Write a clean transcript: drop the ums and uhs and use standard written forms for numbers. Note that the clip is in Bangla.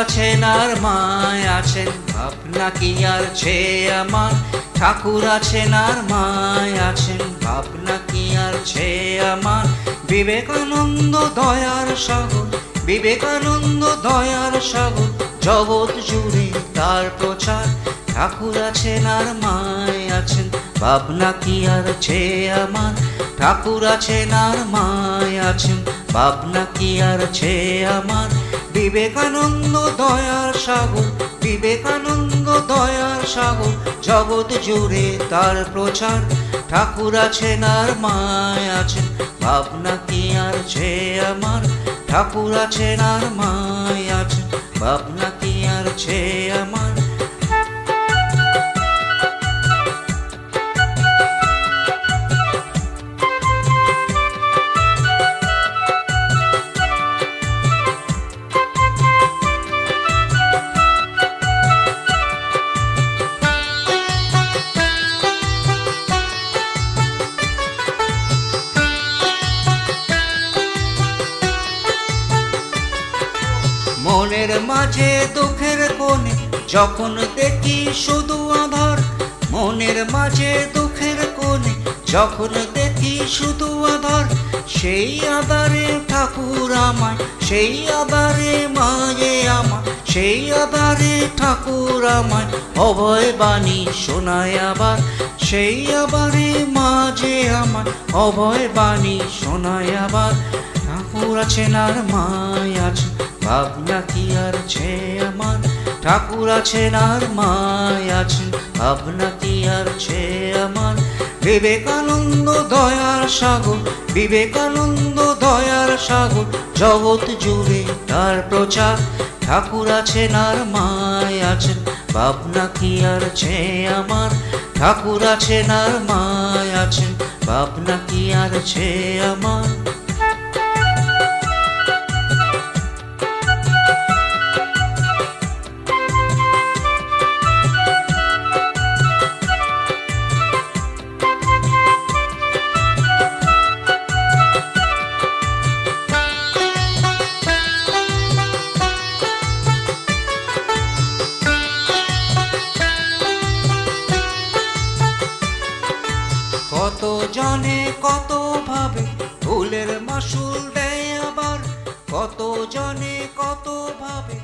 আছেন আর মায় আছেন, ভাবনা কি আর ছে আমার। ঠাকুর আছেন আর মায় আছেন, ভাবনা কি আর ছে আমার। বিবেকানন্দ দয়ার সাগর, বিবেকানন্দ দয়ার সাগর, জগৎ জুড়ে তার প্রচার। ঠাকুর আছেন আর মায় আছেন, ভাবনা কি আর ছে আমার। ঠাকুর আছেন আর মায় আছেন, ভাবনা কি আর ছে আমার। বিবেকানন্দ দয়ার সাগর, বিবেকানন্দ দয়ার সাগর, জগৎ জুড়ে তার প্রচার। ঠাকুর আছেন আর মায় আছেন, ভাবনা কি আর ছে আমার। ঠাকুর আছেন আর মায় আছেন, ভাবনা কি আর ছে আমার। মনের মাঝে দুঃখের কোণে যখন দেখি শুধু আধার। মনের মাঝে দুঃখের কোণে যখন দেখি শুধু আধার। সেই আধারে ঠাকুর আমায়, সেই আধারে মায়ে আমায়, সেই আধারে ঠাকুর আমায় অভয় বাণী শোনায় আবার। সেই আবারে মাঝে আমায় অভয় বাণী শোনায় আবার। ঠাকুর আছেন আর মায় আছেন, ভাবনা কি আর ছে আমার। ঠাকুর আছেন আর মায় আছেন, ভাবনা কি আর ছে আমার। বিবেকানন্দ দয়ার সাগর, বিবেকানন্দ দয়ার সাগর, জগৎ জুড়ে তার প্রচার। ঠাকুর আছেন আর মায় আছেন, ভাবনা কি আর ছে আমার। ঠাকুর আছেন আর মায় আছেন, ভাবনা কি আর ছে আমার। কত জনে কত ভাবে ফুলের মাসুল দেয় আবার। কত জনে কত ভাবে